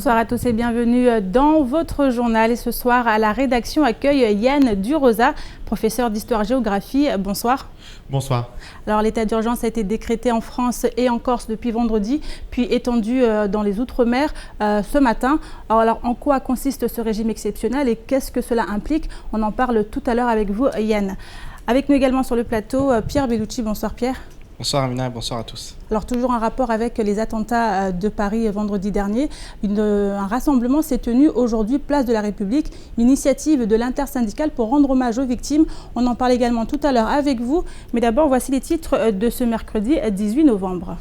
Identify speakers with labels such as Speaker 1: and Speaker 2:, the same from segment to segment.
Speaker 1: Bonsoir à tous et bienvenue dans votre journal. Et ce soir, à la rédaction accueille Yann Durosa, professeur d'histoire-géographie. Bonsoir.
Speaker 2: Bonsoir.
Speaker 1: Alors l'état d'urgence a été décrété en France et en Corse depuis vendredi, puis étendu dans les Outre-mer ce matin. Alors en quoi consiste ce régime exceptionnel et qu'est-ce que cela implique? On en parle tout à l'heure avec vous, Yann. Avec nous également sur le plateau, Pierre Bellucci. Bonsoir Pierre.
Speaker 2: Bonsoir Amina, bonsoir à tous.
Speaker 1: Alors toujours en rapport avec les attentats de Paris vendredi dernier, un rassemblement s'est tenu aujourd'hui place de la République, une initiative de l'intersyndicale pour rendre hommage aux victimes. On en parle également tout à l'heure avec vous, mais d'abord voici les titres de ce mercredi 18 novembre.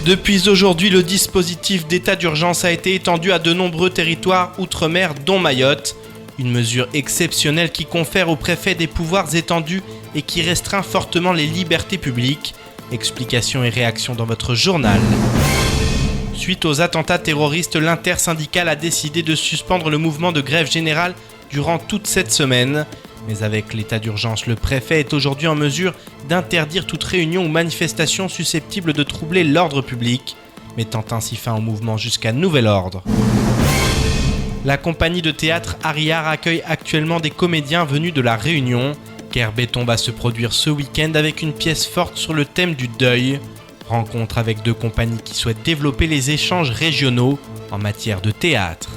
Speaker 3: Depuis aujourd'hui, le dispositif d'état d'urgence a été étendu à de nombreux territoires outre-mer, dont Mayotte. Une mesure exceptionnelle qui confère au préfet des pouvoirs étendus et qui restreint fortement les libertés publiques. Explications et réactions dans votre journal. Suite aux attentats terroristes, l'intersyndicale a décidé de suspendre le mouvement de grève générale durant toute cette semaine. Mais avec l'état d'urgence, le préfet est aujourd'hui en mesure d'interdire toute réunion ou manifestation susceptible de troubler l'ordre public, mettant ainsi fin au mouvement jusqu'à nouvel ordre. La compagnie de théâtre Ariar accueille actuellement des comédiens venus de La Réunion. Kerbéton va se produire ce week-end avec une pièce forte sur le thème du deuil. Rencontre avec deux compagnies qui souhaitent développer les échanges régionaux en matière de théâtre.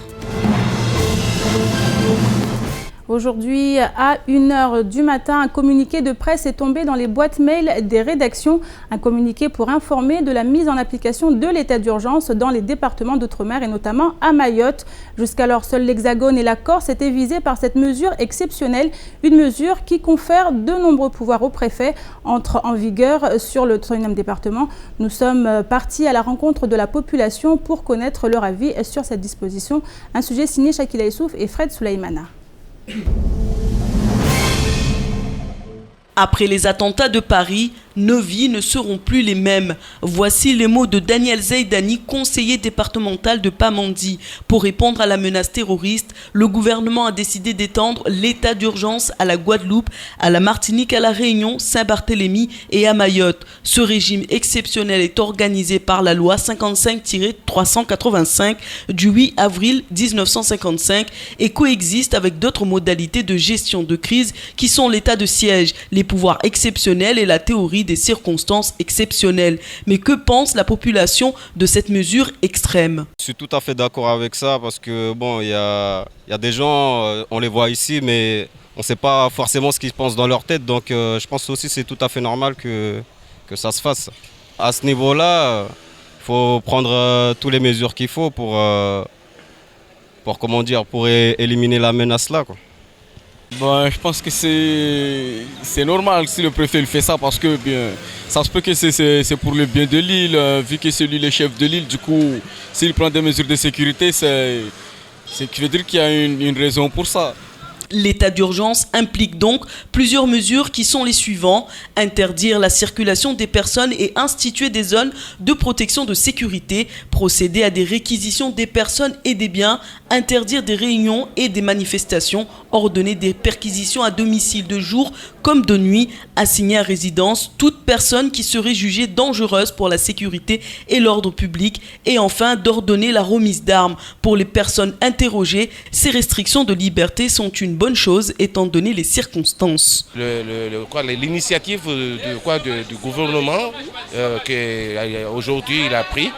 Speaker 1: Aujourd'hui, à 1h du matin, un communiqué de presse est tombé dans les boîtes mail des rédactions. Un communiqué pour informer de la mise en application de l'état d'urgence dans les départements d'outre-mer et notamment à Mayotte. Jusqu'alors, seul l'Hexagone et la Corse étaient visés par cette mesure exceptionnelle. Une mesure qui confère de nombreux pouvoirs au préfet, entre en vigueur sur le 3e département. Nous sommes partis à la rencontre de la population pour connaître leur avis sur cette disposition. Un sujet signé Shakila Issouf et Fred Souleymana.
Speaker 4: Après les attentats de Paris, nos vies ne seront plus les mêmes. Voici les mots de Daniel Zaidani, conseiller départemental de Pamandzi. Pour répondre à la menace terroriste, le gouvernement a décidé d'étendre l'état d'urgence à la Guadeloupe, à la Martinique, à la Réunion, Saint-Barthélemy et à Mayotte. Ce régime exceptionnel est organisé par la loi 55-385 du 8 avril 1955 et coexiste avec d'autres modalités de gestion de crise qui sont l'état de siège, les pouvoirs exceptionnels et la théorie des circonstances exceptionnelles. Mais que pense la population de cette mesure extrême?
Speaker 5: Je suis tout à fait d'accord avec ça parce que bon, il y a des gens, on les voit ici, mais on ne sait pas forcément ce qu'ils pensent dans leur tête. Donc je pense aussi que c'est tout à fait normal que ça se fasse. À ce niveau-là, il faut prendre toutes les mesures qu'il faut pour éliminer la menace là, quoi.
Speaker 6: Bon, je pense que c'est normal si le préfet il fait ça parce que bien, ça se peut que c'est pour le bien de l'île, vu que c'est lui le chef de l'île. Du coup, s'il prend des mesures de sécurité, c'est qui veut dire qu'il y a une raison pour ça.
Speaker 4: L'état d'urgence implique donc plusieurs mesures qui sont les suivants: interdire la circulation des personnes et instituer des zones de protection de sécurité, procéder à des réquisitions des personnes et des biens, interdire des réunions et des manifestations, ordonner des perquisitions à domicile de jour comme de nuit, assigner à résidence toute personne qui serait jugée dangereuse pour la sécurité et l'ordre public et enfin d'ordonner la remise d'armes pour les personnes interrogées. Ces restrictions de liberté sont une bonne chose étant donné les circonstances.
Speaker 7: L'initiative du gouvernement qu'aujourd'hui il a pris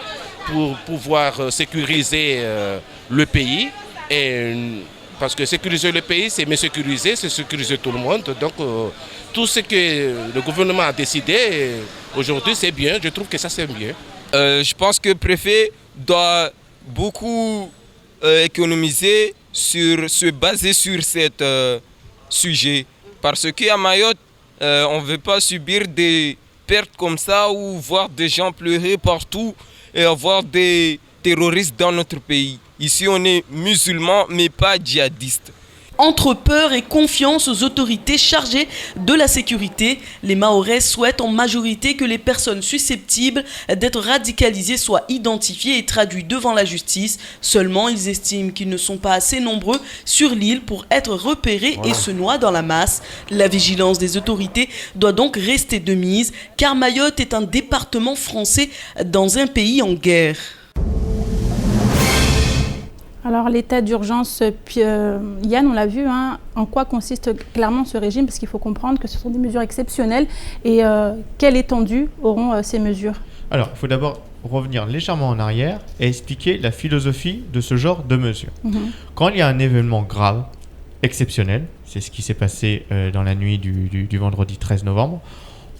Speaker 7: pour pouvoir sécuriser le pays parce que sécuriser le pays, c'est me sécuriser, c'est sécuriser tout le monde. Donc tout ce que le gouvernement a décidé aujourd'hui, c'est bien. Je trouve que ça, c'est bien.
Speaker 8: Je pense que le préfet doit beaucoup économiser, se baser sur ce sujet. Parce qu'à Mayotte, on ne veut pas subir des pertes comme ça ou voir des gens pleurer partout et avoir des terroristes dans notre pays. Ici, on est musulmans, mais pas djihadistes.
Speaker 4: Entre peur et confiance aux autorités chargées de la sécurité, les Mahorais souhaitent en majorité que les personnes susceptibles d'être radicalisées soient identifiées et traduites devant la justice. Seulement, ils estiment qu'ils ne sont pas assez nombreux sur l'île pour être repérés et se noient dans la masse. La vigilance des autorités doit donc rester de mise, car Mayotte est un département français dans un pays en guerre.
Speaker 1: Alors l'état d'urgence, Yann, on l'a vu, en quoi consiste clairement ce régime, parce qu'il faut comprendre que ce sont des mesures exceptionnelles et quelle étendue auront ces mesures?
Speaker 2: Alors, il faut d'abord revenir légèrement en arrière et expliquer la philosophie de ce genre de mesures. Quand il y a un événement grave, exceptionnel, c'est ce qui s'est passé dans la nuit du vendredi 13 novembre,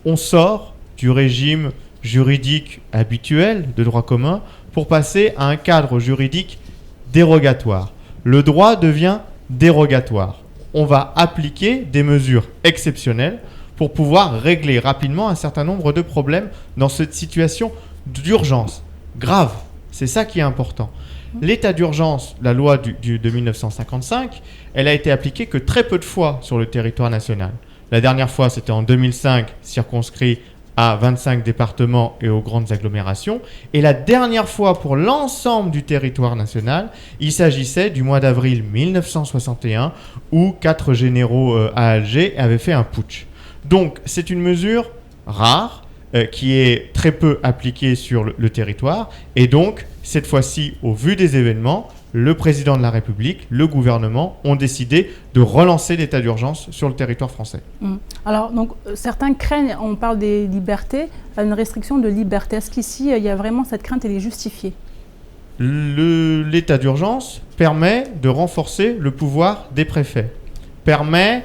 Speaker 2: on sort du régime juridique habituel de droit commun pour passer à un cadre juridique dérogatoire. Le droit devient dérogatoire. On va appliquer des mesures exceptionnelles pour pouvoir régler rapidement un certain nombre de problèmes dans cette situation d'urgence grave. C'est ça qui est important. L'état d'urgence, la loi de 1955, elle a été appliquée que très peu de fois sur le territoire national. La dernière fois, c'était en 2005, circonscrit à 25 départements et aux grandes agglomérations. Et la dernière fois pour l'ensemble du territoire national, il s'agissait du mois d'avril 1961 où 4 généraux à Alger avaient fait un putsch. Donc c'est une mesure rare qui est très peu appliquée sur le territoire. Et donc cette fois-ci, au vu des événements, le président de la République, le gouvernement ont décidé de relancer l'état d'urgence sur le territoire français.
Speaker 1: Alors, donc, certains craignent, on parle des libertés, une restriction de liberté. Est-ce qu'ici, il y a vraiment cette crainte, elle est justifiée?
Speaker 2: L'état d'urgence permet de renforcer le pouvoir des préfets, permet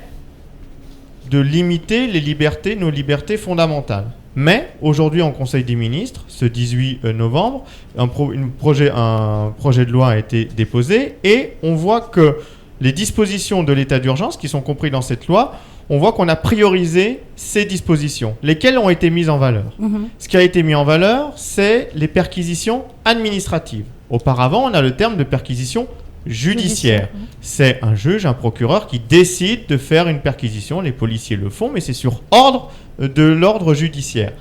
Speaker 2: de limiter les libertés, nos libertés fondamentales. Mais aujourd'hui, en Conseil des ministres, ce 18 novembre, un projet de loi a été déposé et on voit que les dispositions de l'état d'urgence qui sont comprises dans cette loi, on voit qu'on a priorisé ces dispositions, lesquelles ont été mises en valeur. Ce qui a été mis en valeur, c'est les perquisitions administratives. Auparavant, on a le terme de perquisition judiciaire. C'est un juge, un procureur qui décide de faire une perquisition. Les policiers le font, mais c'est sur ordre de l'ordre judiciaire.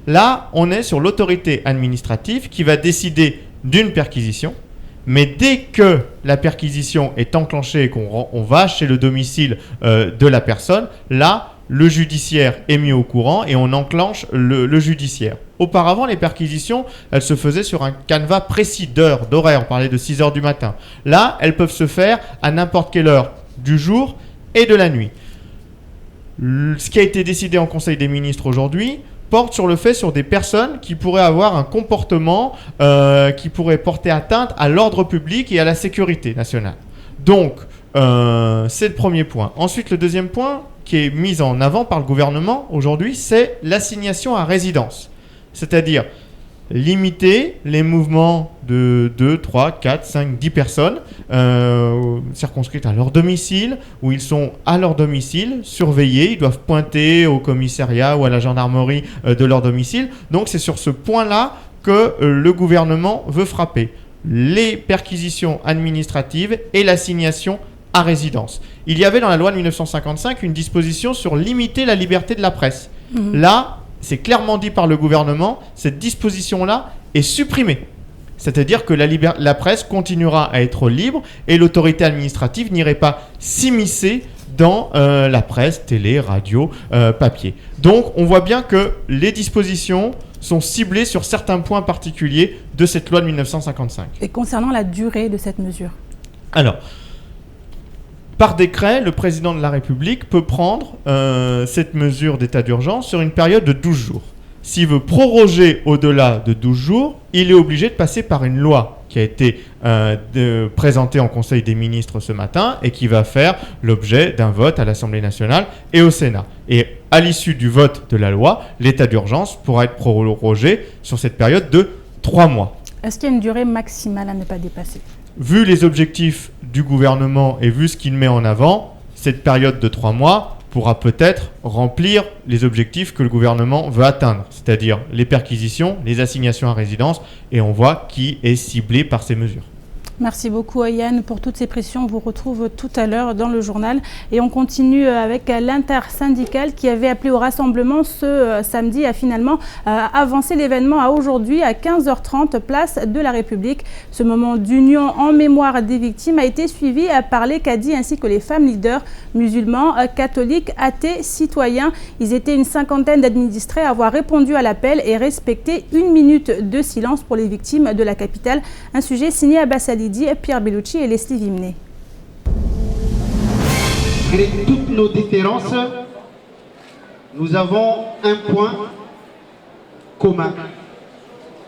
Speaker 2: Là, on est sur l'autorité administrative qui va décider d'une perquisition, mais dès que la perquisition est enclenchée et qu'on va chez le domicile de la personne, là, le judiciaire est mis au courant et on enclenche le judiciaire. Auparavant, les perquisitions, elles se faisaient sur un canevas précis d'horaire. On parlait de 6 heures du matin. Là, elles peuvent se faire à n'importe quelle heure du jour et de la nuit. Ce qui a été décidé en Conseil des ministres aujourd'hui porte sur le fait sur des personnes qui pourraient avoir un comportement qui pourrait porter atteinte à l'ordre public et à la sécurité nationale. Donc, c'est le premier point. Ensuite, le deuxième point qui est mis en avant par le gouvernement aujourd'hui, c'est l'assignation à résidence. C'est-à-dire limiter les mouvements de 2, 3, 4, 5, 10 personnes circonscrites à leur domicile, où ils sont à leur domicile, surveillés, ils doivent pointer au commissariat ou à la gendarmerie de leur domicile. Donc c'est sur ce point-là que le gouvernement veut frapper. Les perquisitions administratives et l'assignation à résidence. Il y avait dans la loi de 1955 une disposition sur limiter la liberté de la presse. Là, c'est clairement dit par le gouvernement, cette disposition-là est supprimée. C'est-à-dire que la presse continuera à être libre et l'autorité administrative n'irait pas s'immiscer dans la presse, télé, radio, papier. Donc, on voit bien que les dispositions sont ciblées sur certains points particuliers de cette loi de 1955.
Speaker 1: Et concernant la durée de cette mesure?
Speaker 2: Alors, par décret, le président de la République peut prendre cette mesure d'état d'urgence sur une période de 12 jours. S'il veut proroger au-delà de 12 jours, il est obligé de passer par une loi qui a été présentée en Conseil des ministres ce matin et qui va faire l'objet d'un vote à l'Assemblée nationale et au Sénat. Et à l'issue du vote de la loi, l'état d'urgence pourra être prorogé sur cette période de 3 mois.
Speaker 1: Est-ce qu'il y a une durée maximale à ne pas dépasser?
Speaker 2: Vu les objectifs du gouvernement et vu ce qu'il met en avant, cette période de 3 mois pourra peut-être remplir les objectifs que le gouvernement veut atteindre, c'est-à-dire les perquisitions, les assignations à résidence, et on voit qui est ciblé par ces mesures.
Speaker 1: Merci beaucoup Yann pour toutes ces précisions. On vous retrouve tout à l'heure dans le journal. Et on continue avec l'intersyndicale qui avait appelé au rassemblement ce samedi a finalement avancé l'événement à aujourd'hui à 15h30, place de la République. Ce moment d'union en mémoire des victimes a été suivi par les cadis ainsi que les femmes leaders musulmans, catholiques, athées, citoyens. Ils étaient une cinquantaine d'administrés à avoir répondu à l'appel et respecté 1 minute de silence pour les victimes de la capitale. Un sujet signé Abbas Ali, Pierre Bellucci et Leslie Vimnet.
Speaker 9: Malgré toutes nos différences, nous avons un point commun.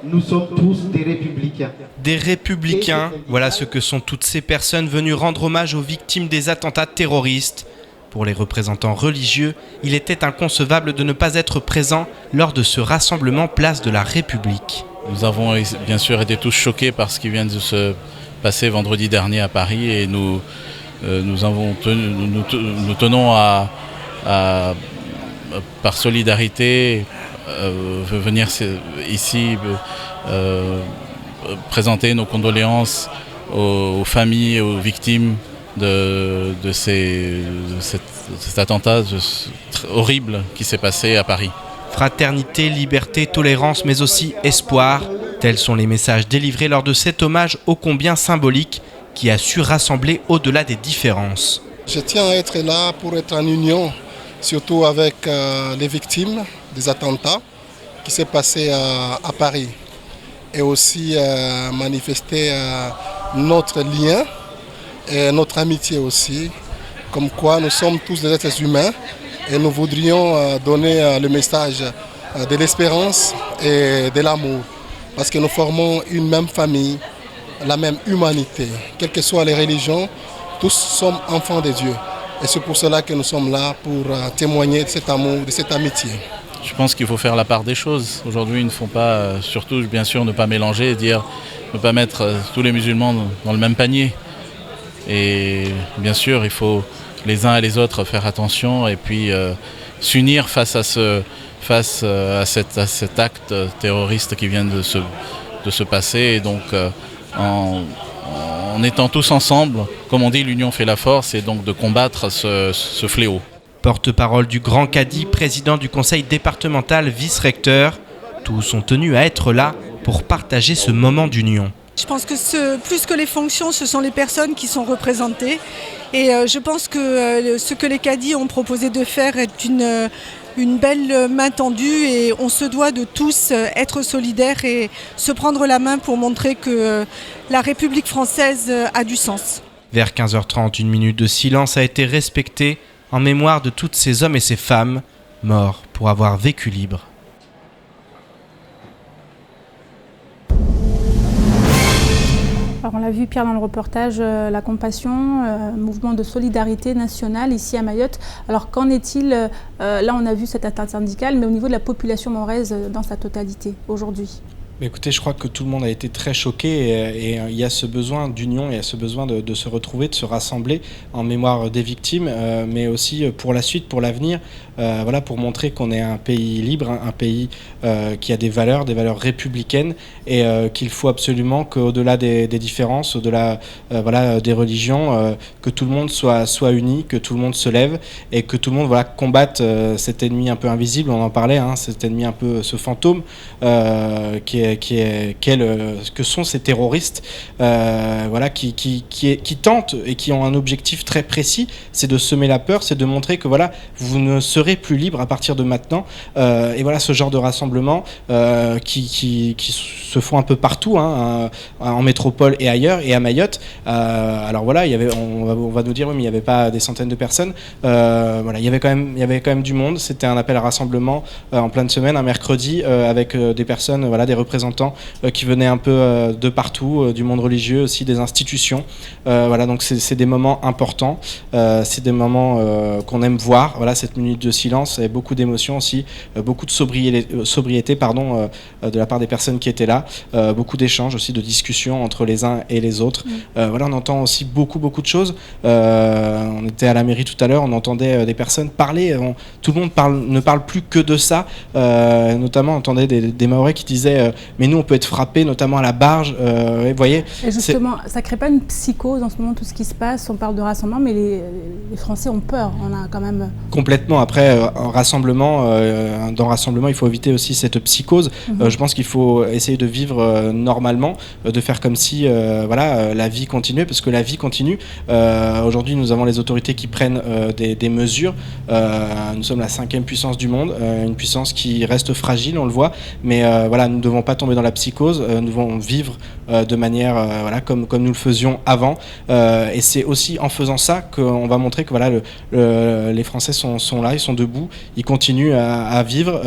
Speaker 9: Nous sommes tous des républicains.
Speaker 3: Des républicains, voilà ce que sont toutes ces personnes venues rendre hommage aux victimes des attentats terroristes. Pour les représentants religieux, il était inconcevable de ne pas être présent lors de ce rassemblement place de la République.
Speaker 10: Nous avons bien sûr été tous choqués par ce qui vient de se passer vendredi dernier à Paris et nous tenons à par solidarité venir ici présenter nos condoléances aux familles et aux victimes de cet attentat horrible qui s'est passé à Paris.
Speaker 3: Fraternité, liberté, tolérance, mais aussi espoir. Tels sont les messages délivrés lors de cet hommage ô combien symbolique qui a su rassembler au-delà des différences.
Speaker 11: Je tiens à être là pour être en union, surtout avec les victimes des attentats qui s'est passé à Paris. Et aussi manifester notre lien et notre amitié aussi, comme quoi nous sommes tous des êtres humains et nous voudrions donner le message de l'espérance et de l'amour. Parce que nous formons une même famille, la même humanité. Quelles que soient les religions, tous sommes enfants de Dieu. Et c'est pour cela que nous sommes là, pour témoigner de cet amour, de cette amitié.
Speaker 10: Je pense qu'il faut faire la part des choses. Aujourd'hui, il ne faut pas, surtout bien sûr, ne pas mélanger, ne pas mettre tous les musulmans dans le même panier. Et bien sûr, il faut les uns et les autres faire attention et puis s'unir face à cet acte terroriste qui vient de se passer. Et donc, en étant tous ensemble, comme on dit, l'union fait la force, et donc de combattre ce fléau.
Speaker 3: Porte-parole du Grand Cadi, président du conseil départemental, vice-recteur, tous sont tenus à être là pour partager ce moment d'union.
Speaker 12: Je pense que plus que les fonctions, ce sont les personnes qui sont représentées. Et je pense que ce que les cadis ont proposé de faire est une belle main tendue, et on se doit de tous être solidaires et se prendre la main pour montrer que la République française a du sens.
Speaker 3: Vers 15h30, 1 minute de silence a été respectée en mémoire de tous ces hommes et ces femmes morts pour avoir vécu libre.
Speaker 1: Alors on l'a vu Pierre dans le reportage, la compassion, mouvement de solidarité nationale ici à Mayotte. Alors qu'en est-il, là on a vu cette intersyndicale, mais au niveau de la population mahoraise dans sa totalité aujourd'hui?
Speaker 13: Écoutez, je crois que tout le monde a été très choqué et il y a ce besoin d'union, il y a ce besoin de se retrouver, de se rassembler en mémoire des victimes, mais aussi pour la suite, pour l'avenir, voilà, pour montrer qu'on est un pays libre, un pays qui a des valeurs républicaines, et qu'il faut absolument qu'au-delà des différences, au-delà voilà, des religions, que tout le monde soit uni, que tout le monde se lève et que tout le monde voilà, combatte cet ennemi un peu invisible, on en parlait, hein, cet ennemi un peu, ce fantôme que sont ces terroristes voilà, qui tentent et qui ont un objectif très précis, c'est de semer la peur, c'est de montrer que voilà, vous ne serez plus libre à partir de maintenant, et voilà ce genre de rassemblement qui se font un peu partout, hein, en métropole et ailleurs, et à Mayotte. Alors voilà, on va nous dire oui, mais il n'y avait pas des centaines de personnes, voilà, il y avait quand même du monde. C'était un appel à rassemblement en pleine semaine, un mercredi, avec des personnes, voilà, des représentants qui venaient un peu de partout, du monde religieux aussi, des institutions, voilà, donc c'est des moments importants, c'est des moments qu'on aime voir, voilà, cette minute de silence, et beaucoup d'émotions aussi, beaucoup de sobriété de la part des personnes qui étaient là, beaucoup d'échanges aussi, de discussions entre les uns et les autres. Voilà, on entend aussi beaucoup de choses. On était à la mairie tout à l'heure, on entendait des personnes parler, tout le monde ne parle plus que de ça, notamment on entendait des Mahorais qui disaient mais nous on peut être frappé, notamment à la barge. Vous voyez.
Speaker 1: Et justement, ça crée pas une psychose en ce moment, tout ce qui se passe. On parle de rassemblement, mais les Français ont peur. On a quand même
Speaker 13: complètement. Après, dans rassemblement, il faut éviter aussi cette psychose. Je pense qu'il faut essayer de vivre normalement, de faire comme si la vie continuait, parce que la vie continue. Aujourd'hui, nous avons les autorités qui prennent des mesures. Nous sommes la 5e puissance du monde, une puissance qui reste fragile, on le voit, mais nous ne devons pas tomber dans la psychose. Nous devons vivre de manière comme nous le faisions avant, et c'est aussi en faisant ça qu'on va montrer que les Français sont là, ils sont debout, ils continuent à vivre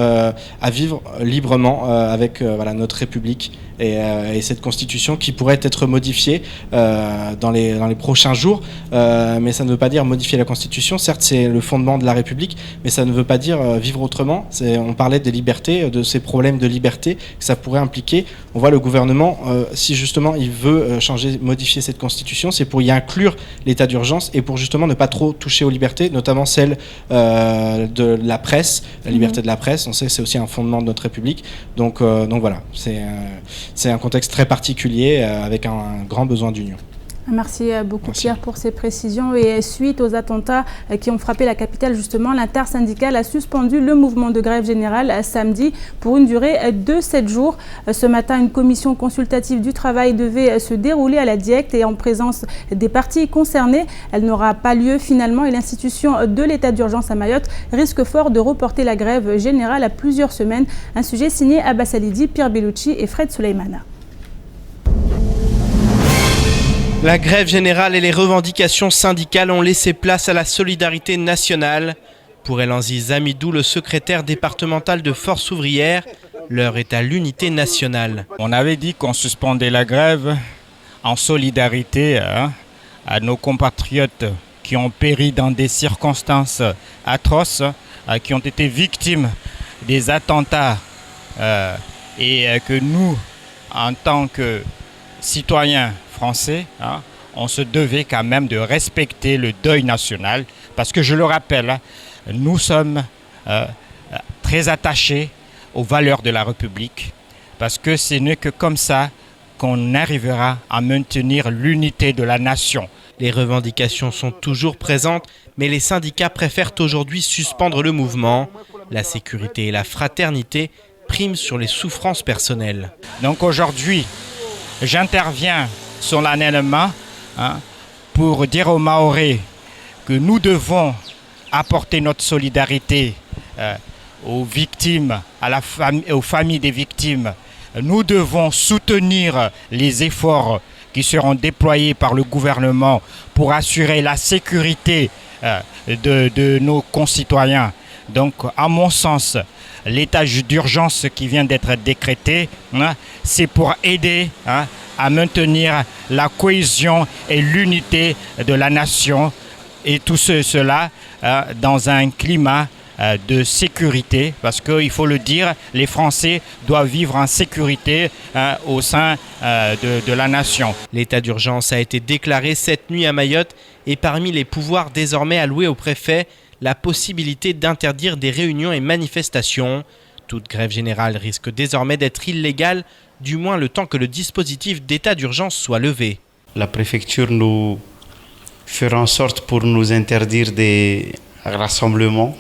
Speaker 13: librement avec notre République et cette constitution qui pourrait être modifiée dans les prochains jours, mais ça ne veut pas dire modifier la constitution. Certes, c'est le fondement de la République, mais ça ne veut pas dire vivre autrement. On parlait des libertés, de ces problèmes de liberté que ça pourrait impliquer. On voit le gouvernement, si justement il veut modifier cette constitution, c'est pour y inclure l'état d'urgence et pour justement ne pas trop toucher aux libertés, notamment celle de la presse, la liberté de la presse. On sait que c'est aussi un fondement de notre République. Donc voilà, c'est un contexte très particulier avec un grand besoin d'union.
Speaker 1: Merci beaucoup Pierre pour ces précisions. Et suite aux attentats qui ont frappé la capitale, justement, l'intersyndicale a suspendu le mouvement de grève générale samedi pour une durée de 7 jours. Ce matin, une commission consultative du travail devait se dérouler à la Dieppe et en présence des parties concernées. Elle n'aura pas lieu finalement et l'institution de l'état d'urgence à Mayotte risque fort de reporter la grève générale à plusieurs semaines. Un sujet signé Abbas Alidi, Pierre Bellucci et Fred Souleymana.
Speaker 3: La grève générale et les revendications syndicales ont laissé place à la solidarité nationale. Pour Elanzi Zamidou, le secrétaire départemental de Force ouvrière, l'heure est à l'unité nationale.
Speaker 14: On avait dit qu'on suspendait la grève en solidarité à nos compatriotes qui ont péri dans des circonstances atroces, qui ont été victimes des attentats et que nous, en tant que citoyens français, on se devait quand même de respecter le deuil national parce que je le rappelle, nous sommes très attachés aux valeurs de la République parce que ce n'est que comme ça qu'on arrivera à maintenir l'unité de la nation.
Speaker 3: Les revendications sont toujours présentes, mais les syndicats préfèrent aujourd'hui suspendre le mouvement. La sécurité et la fraternité priment sur les souffrances personnelles.
Speaker 14: Donc aujourd'hui, j'interviens solennellement pour dire aux Mahorais que nous devons apporter notre solidarité aux victimes, aux familles des victimes. Nous devons soutenir les efforts qui seront déployés par le gouvernement pour assurer la sécurité de nos concitoyens. Donc, à mon sens, l'état d'urgence qui vient d'être décrété, c'est pour aider à maintenir la cohésion et l'unité de la nation et tout cela dans un climat de sécurité, parce qu'il faut le dire, les Français doivent vivre en sécurité au sein de la nation.
Speaker 3: L'état d'urgence a été déclaré cette nuit à Mayotte et parmi les pouvoirs désormais alloués au préfet, la possibilité d'interdire des réunions et manifestations. Toute grève générale risque désormais d'être illégale, du moins le temps que le dispositif d'état d'urgence soit levé.
Speaker 15: La préfecture nous fera en sorte pour nous interdire des rassemblements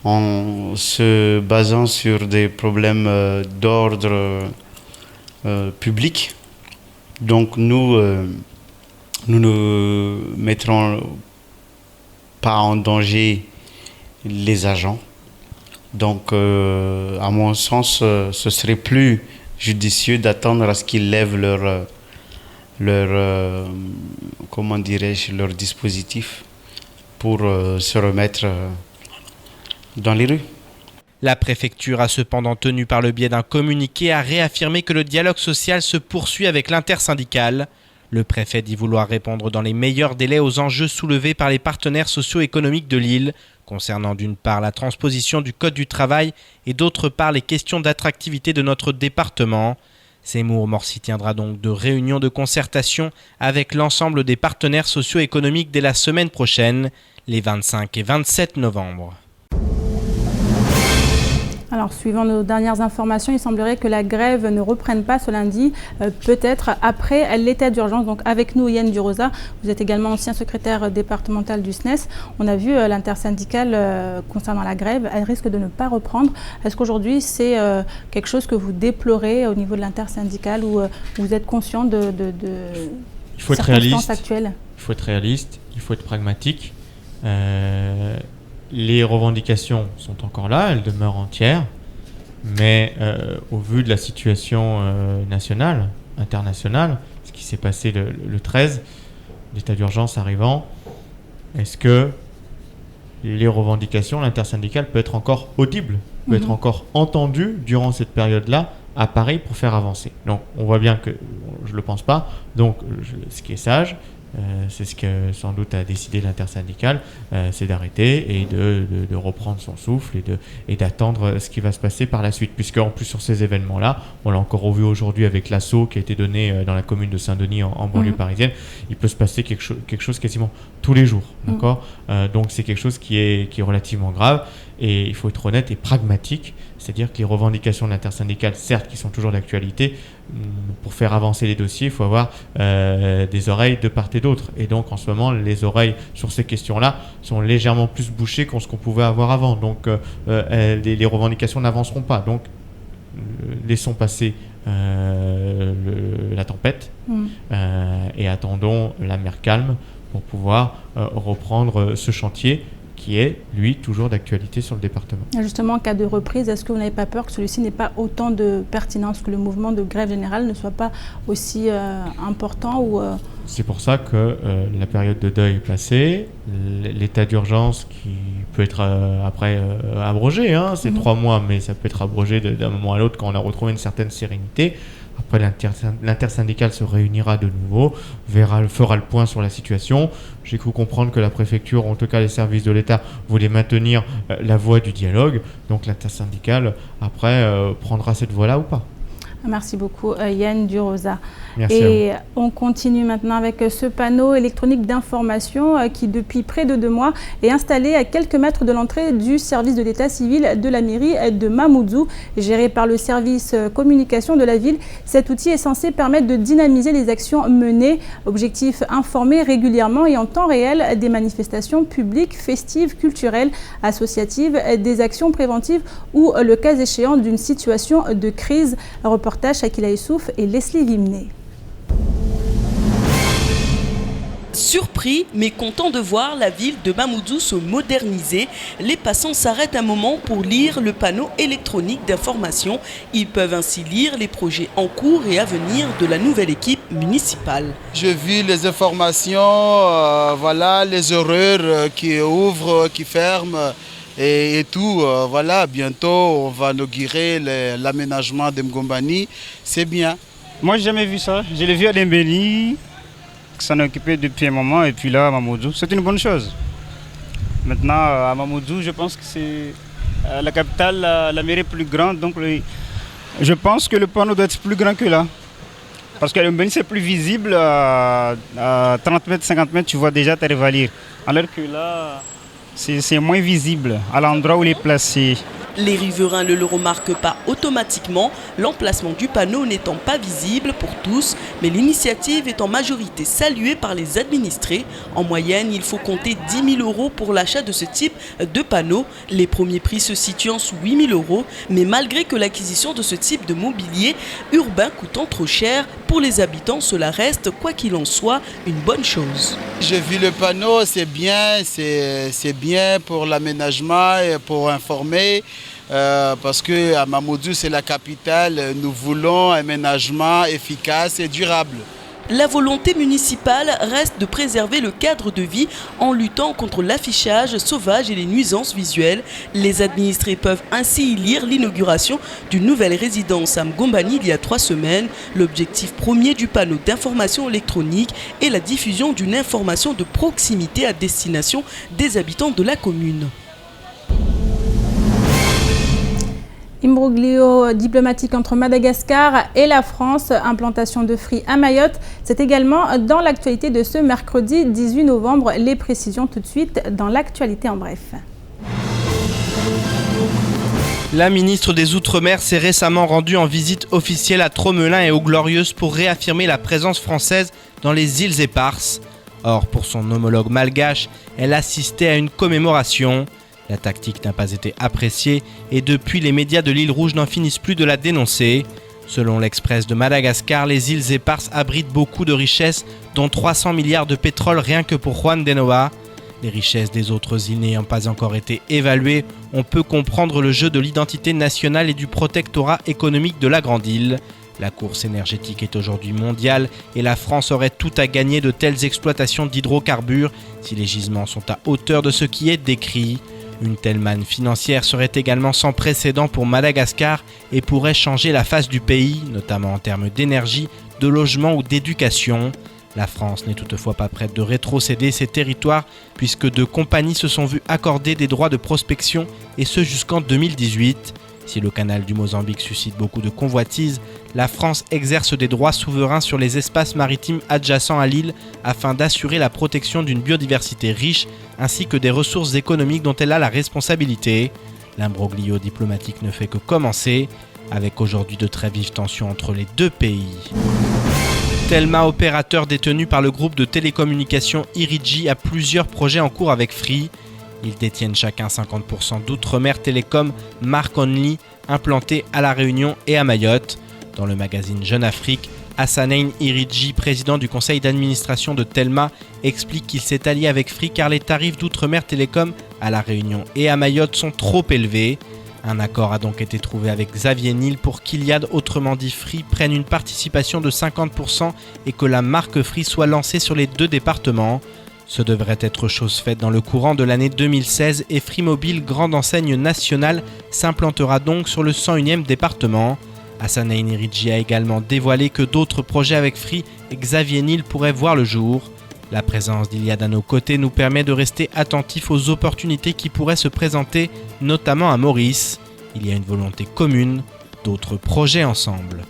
Speaker 15: en se basant sur des problèmes d'ordre public. Donc nous ne mettrons pas en danger les agents. Donc, à mon sens, ce serait plus judicieux d'attendre à ce qu'ils lèvent leur dispositif pour se remettre dans les rues.
Speaker 3: La préfecture a cependant tenu par le biais d'un communiqué à réaffirmer que le dialogue social se poursuit avec l'intersyndicale. Le préfet dit vouloir répondre dans les meilleurs délais aux enjeux soulevés par les partenaires socio-économiques de l'île, concernant d'une part la transposition du Code du travail et d'autre part les questions d'attractivité de notre département. Seymour Morsi tiendra donc de réunions de concertation avec l'ensemble des partenaires socio-économiques dès la semaine prochaine, les 25 et 27 novembre.
Speaker 1: Alors, suivant nos dernières informations, il semblerait que la grève ne reprenne pas ce lundi, peut-être après l'état d'urgence. Donc, avec nous, Yann Durosa, vous êtes également ancien secrétaire départemental du SNES. On a vu l'intersyndicale concernant la grève, elle risque de ne pas reprendre. Est-ce qu'aujourd'hui, c'est quelque chose que vous déplorez au niveau de l'intersyndicale ou vous êtes conscient de
Speaker 2: il faut être
Speaker 1: circonstances actuelles?
Speaker 2: Il faut être réaliste, il faut être pragmatique. Les revendications sont encore là, elles demeurent entières, mais au vu de la situation nationale, internationale, ce qui s'est passé le 13, l'état d'urgence arrivant, est-ce que les revendications, l'intersyndicale peut être encore audible, peut être encore entendue durant cette période-là à Paris pour faire avancer? Donc on voit bien que je ne le pense pas, donc ce qui est sage, c'est ce que sans doute a décidé l'intersyndicale, c'est d'arrêter et de reprendre son souffle et d'attendre ce qui va se passer par la suite. Puisque en plus sur ces événements-là, on l'a encore revu aujourd'hui avec l'assaut qui a été donné dans la commune de Saint-Denis en banlieue parisienne, il peut se passer quelque chose quasiment tous les jours. D'accord. Donc c'est quelque chose qui est relativement grave et il faut être honnête et pragmatique. C'est-à-dire que les revendications de l'intersyndicale, certes, qui sont toujours d'actualité, pour faire avancer les dossiers, il faut avoir des oreilles de part et d'autre. Et donc, en ce moment, les oreilles sur ces questions-là sont légèrement plus bouchées qu'on ce qu'on pouvait avoir avant. Donc, les revendications n'avanceront pas. Donc, laissons passer la tempête et attendons la mer calme pour pouvoir reprendre ce chantier qui est, lui, toujours d'actualité sur le département.
Speaker 1: Justement, en cas de reprise, est-ce que vous n'avez pas peur que celui-ci n'ait pas autant de pertinence, que le mouvement de grève générale ne soit pas aussi important ou
Speaker 2: C'est pour ça que la période de deuil est passée, l'état d'urgence qui peut être après abrogé, c'est 3 mois, mais ça peut être abrogé d'un moment à l'autre quand on a retrouvé une certaine sérénité. Après, l'intersyndicale se réunira de nouveau, fera le point sur la situation. J'ai cru comprendre que la préfecture, en tout cas les services de l'État, voulaient maintenir la voie du dialogue. Donc l'intersyndicale, après, prendra cette voie-là ou pas.
Speaker 1: Merci beaucoup Yann Durosa.
Speaker 2: Merci
Speaker 1: et on continue maintenant avec ce panneau électronique d'information qui depuis près de 2 mois est installé à quelques mètres de l'entrée du service de l'état civil de la mairie de Mamoudzou, géré par le service communication de la ville. Cet outil est censé permettre de dynamiser les actions menées. Objectif: informer régulièrement et en temps réel des manifestations publiques, festives, culturelles, associatives, des actions préventives ou le cas échéant d'une situation de crise. Reportage Shakila Issouf et Leslie Vimné.
Speaker 4: Surpris mais content de voir la ville de Mamoudzou se moderniser, les passants s'arrêtent un moment pour lire le panneau électronique d'information. Ils peuvent ainsi lire les projets en cours et à venir de la nouvelle équipe municipale.
Speaker 16: J'ai vu les informations, voilà, les horaires qui ouvrent, qui ferment. Et tout, voilà, bientôt on va inaugurer l'aménagement de Mgombani, c'est bien.
Speaker 14: Moi j'ai jamais vu ça, je l'ai vu à Dembélé, qui s'en est occupé depuis un moment, et puis là à Mamoudzou, c'est une bonne chose. Maintenant à Mamoudzou, je pense que c'est la capitale, la mairie plus grande, donc je pense que le panneau doit être plus grand que là. Parce que Dembélé c'est plus visible, à 30 mètres, 50 mètres, tu vois déjà ta rivalire. Alors que là, c'est moins visible à l'endroit où il est placé.
Speaker 4: Les riverains ne le remarquent pas automatiquement, l'emplacement du panneau n'étant pas visible pour tous, mais l'initiative est en majorité saluée par les administrés. En moyenne, il faut compter 10 000 € pour l'achat de ce type de panneau. Les premiers prix se situant sous 8 000 €, mais malgré que l'acquisition de ce type de mobilier urbain coûtant trop cher, pour les habitants, cela reste, quoi qu'il en soit, une bonne chose.
Speaker 16: J'ai vu le panneau, c'est bien pour l'aménagement et pour informer. Parce qu'à Mamoudzou, c'est la capitale, nous voulons un aménagement efficace et durable.
Speaker 4: La volonté municipale reste de préserver le cadre de vie en luttant contre l'affichage sauvage et les nuisances visuelles. Les administrés peuvent ainsi y lire l'inauguration d'une nouvelle résidence à Mgombani il y a 3 semaines. L'objectif premier du panneau d'information électronique est la diffusion d'une information de proximité à destination des habitants de la commune.
Speaker 1: Imbroglio diplomatique entre Madagascar et la France, implantation de Free à Mayotte. C'est également dans l'actualité de ce mercredi 18 novembre. Les précisions tout de suite dans l'actualité en bref.
Speaker 3: La ministre des Outre-mer s'est récemment rendue en visite officielle à Tromelin et aux Glorieuses pour réaffirmer la présence française dans les îles Éparses. Or, pour son homologue malgache, elle assistait à une commémoration. La tactique n'a pas été appréciée et depuis, les médias de l'île Rouge n'en finissent plus de la dénoncer. Selon l'Express de Madagascar, les îles Éparses abritent beaucoup de richesses, dont 300 milliards de pétrole rien que pour Juan de Noa. Les richesses des autres îles n'ayant pas encore été évaluées, on peut comprendre le jeu de l'identité nationale et du protectorat économique de la grande île. La course énergétique est aujourd'hui mondiale et la France aurait tout à gagner de telles exploitations d'hydrocarbures si les gisements sont à hauteur de ce qui est décrit. Une telle manne financière serait également sans précédent pour Madagascar et pourrait changer la face du pays, notamment en termes d'énergie, de logement ou d'éducation. La France n'est toutefois pas prête de rétrocéder ses territoires puisque 2 compagnies se sont vues accorder des droits de prospection et ce jusqu'en 2018. Si le canal du Mozambique suscite beaucoup de convoitises, la France exerce des droits souverains sur les espaces maritimes adjacents à l'île afin d'assurer la protection d'une biodiversité riche ainsi que des ressources économiques dont elle a la responsabilité. L'imbroglio diplomatique ne fait que commencer, avec aujourd'hui de très vives tensions entre les 2 pays. Telma, opérateur détenu par le groupe de télécommunications Irigi, a plusieurs projets en cours avec Free. Ils détiennent chacun 50% d'Outre-mer Télécom, Marc Only, implanté à La Réunion et à Mayotte. Dans le magazine Jeune Afrique, Hassanein Irigi, président du conseil d'administration de Telma, explique qu'il s'est allié avec Free car les tarifs d'Outre-mer Télécom à La Réunion et à Mayotte sont trop élevés. Un accord a donc été trouvé avec Xavier Niel pour qu'Iliad, autrement dit Free, prenne une participation de 50% et que la marque Free soit lancée sur les 2 départements. Ce devrait être chose faite dans le courant de l'année 2016 et Free Mobile, grande enseigne nationale, s'implantera donc sur le 101e département. Hassanein Irigi a également dévoilé que d'autres projets avec Free et Xavier Niel pourraient voir le jour. La présence d'Iliad à nos côtés nous permet de rester attentifs aux opportunités qui pourraient se présenter, notamment à Maurice. Il y a une volonté commune, d'autres projets ensemble.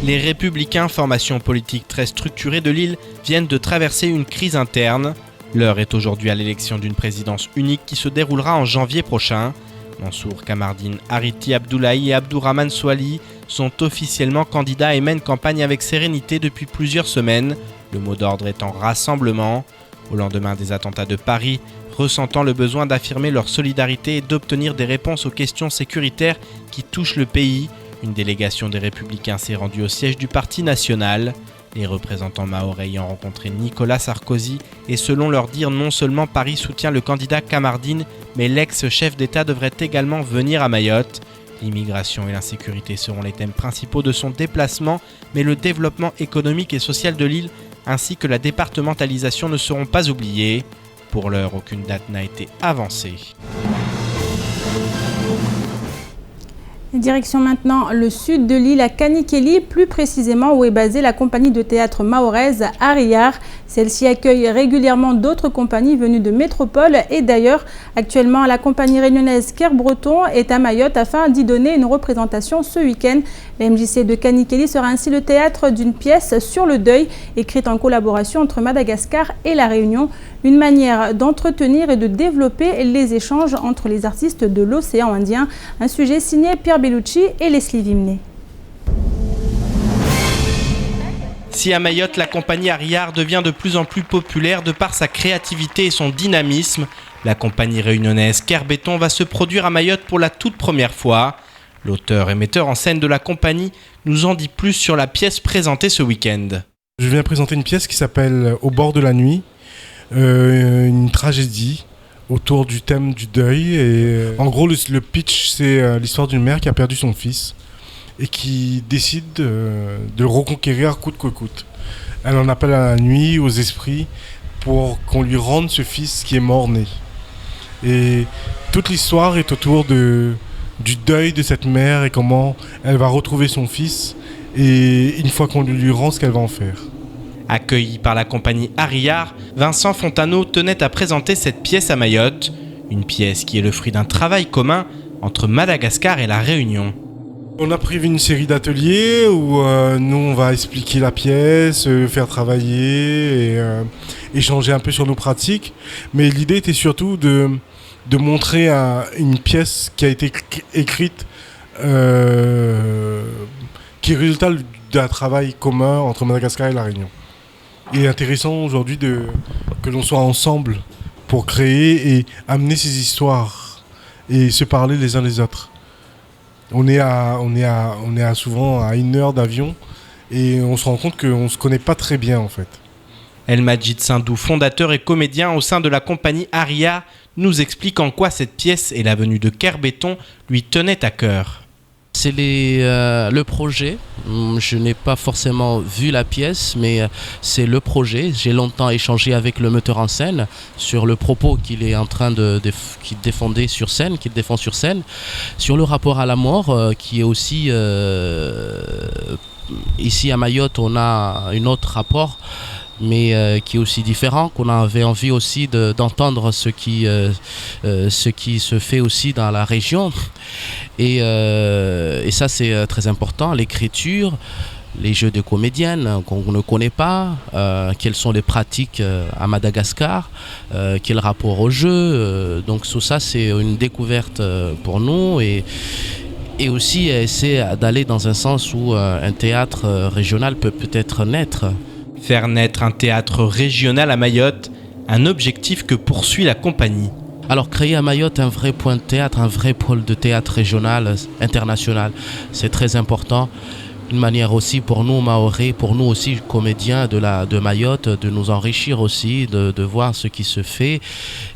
Speaker 3: Les Républicains, formation politique très structurée de l'île, viennent de traverser une crise interne. L'heure est aujourd'hui à l'élection d'une présidence unique qui se déroulera en janvier prochain. Mansour Kamardine, Ariti Abdoulaye et Abdourahmane Souali sont officiellement candidats et mènent campagne avec sérénité depuis plusieurs semaines. Le mot d'ordre étant rassemblement. Au lendemain des attentats de Paris, ressentant le besoin d'affirmer leur solidarité et d'obtenir des réponses aux questions sécuritaires qui touchent le pays, une délégation des Républicains s'est rendue au siège du Parti national. Les représentants mahorais ayant rencontré Nicolas Sarkozy et selon leur dire, non seulement Paris soutient le candidat Kamardine, mais l'ex-chef d'État devrait également venir à Mayotte. L'immigration et l'insécurité seront les thèmes principaux de son déplacement, mais le développement économique et social de l'île ainsi que la départementalisation ne seront pas oubliés. Pour l'heure, aucune date n'a été avancée.
Speaker 1: Direction maintenant le sud de l'île à Kanikeli, plus précisément où est basée la compagnie de théâtre mahoraise Ariar. Celle-ci accueille régulièrement d'autres compagnies venues de métropole et d'ailleurs, actuellement, la compagnie réunionnaise Ker-Breton est à Mayotte afin d'y donner une représentation ce week-end. La MJC de Kanikeli sera ainsi le théâtre d'une pièce sur le deuil, écrite en collaboration entre Madagascar et La Réunion. Une manière d'entretenir et de développer les échanges entre les artistes de l'océan Indien. Un sujet signé Pierre Bellucci et Leslie Vimné.
Speaker 3: Si à Mayotte, la compagnie Ariar devient de plus en plus populaire de par sa créativité et son dynamisme, la compagnie réunionnaise Ker-Breton va se produire à Mayotte pour la toute première fois. L'auteur et metteur en scène de la compagnie nous en dit plus sur la pièce présentée ce week-end.
Speaker 17: Je viens présenter une pièce qui s'appelle Au bord de la nuit, une tragédie autour du thème du deuil. Et en gros, le pitch, c'est l'histoire d'une mère qui a perdu son fils et qui décide de le reconquérir coûte que coûte. Elle en appelle à la nuit, aux esprits, pour qu'on lui rende ce fils qui est mort-né. Et toute l'histoire est autour du deuil de cette mère et comment elle va retrouver son fils et une fois qu'on lui rend, ce qu'elle va en faire.
Speaker 3: Accueilli par la compagnie Ariar, Vincent Fontaneau tenait à présenter cette pièce à Mayotte. Une pièce qui est le fruit d'un travail commun entre Madagascar et La Réunion.
Speaker 17: On a prévu une série d'ateliers où nous on va expliquer la pièce, faire travailler et échanger un peu sur nos pratiques. Mais l'idée était surtout de de montrer une pièce qui a été écrite, qui est le résultat d'un travail commun entre Madagascar et La Réunion. Il est intéressant aujourd'hui que l'on soit ensemble pour créer et amener ces histoires et se parler les uns les autres. On est souvent à 1 heure d'avion et on se rend compte qu'on ne se connaît pas très bien en fait.
Speaker 3: El Majid Sindou, fondateur et comédien au sein de la compagnie Aria, nous explique en quoi cette pièce et la venue de Kerbéton lui tenaient à cœur.
Speaker 18: C'est le projet. Je n'ai pas forcément vu la pièce, mais c'est le projet. J'ai longtemps échangé avec le metteur en scène sur le propos qu'il est en train qu'il défendait sur scène, qu'il défend sur scène, sur le rapport à la mort, qui est aussi ici à Mayotte, on a un autre rapport, mais qui est aussi différent, qu'on avait envie aussi d'entendre ce qui se fait aussi dans la région. Et ça, c'est très important, l'écriture, les jeux de comédiennes qu'on ne connaît pas, quelles sont les pratiques à Madagascar, quel rapport au jeu. Donc tout ça, c'est une découverte pour nous et aussi essayer d'aller dans un sens où un théâtre régional peut peut-être naître.
Speaker 3: Faire naître un théâtre régional à Mayotte, un objectif que poursuit la compagnie.
Speaker 18: Alors créer à Mayotte un vrai point de théâtre, un vrai pôle de théâtre régional, international, c'est très important. Une manière aussi pour nous Mahorais, pour nous aussi comédiens de Mayotte, de nous enrichir aussi, de voir ce qui se fait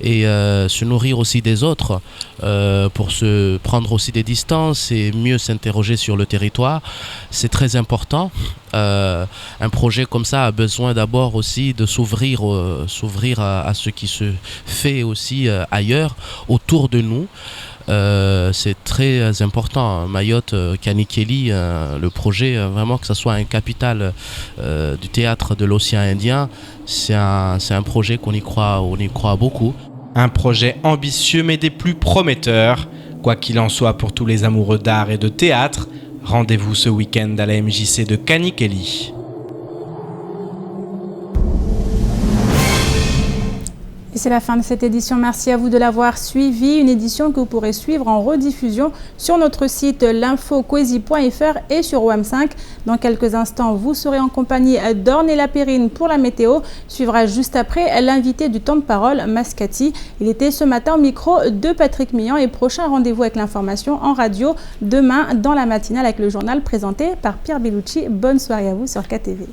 Speaker 18: et se nourrir aussi des autres pour se prendre aussi des distances et mieux s'interroger sur le territoire. C'est très important. Un projet comme ça a besoin d'abord aussi de s'ouvrir à ce qui se fait aussi ailleurs, autour de nous. C'est très important. Mayotte, Kanikeli, le projet, vraiment que ce soit une capitale du théâtre de l'océan Indien, c'est un projet on y croit beaucoup.
Speaker 3: Un projet ambitieux mais des plus prometteurs. Quoi qu'il en soit pour tous les amoureux d'art et de théâtre, rendez-vous ce week-end à la MJC de Kanikeli.
Speaker 1: Et c'est la fin de cette édition. Merci à vous de l'avoir suivi. Une édition que vous pourrez suivre en rediffusion sur notre site l'infocoesi.fr et sur WAM5. Dans quelques instants, vous serez en compagnie d'Ornella Périne pour la météo. Suivra juste après l'invité du temps de parole, Mascati. Il était ce matin au micro de Patrick Millan et prochain rendez-vous avec l'information en radio demain dans la matinale avec le journal présenté par Pierre Bellucci. Bonne soirée à vous sur KTV.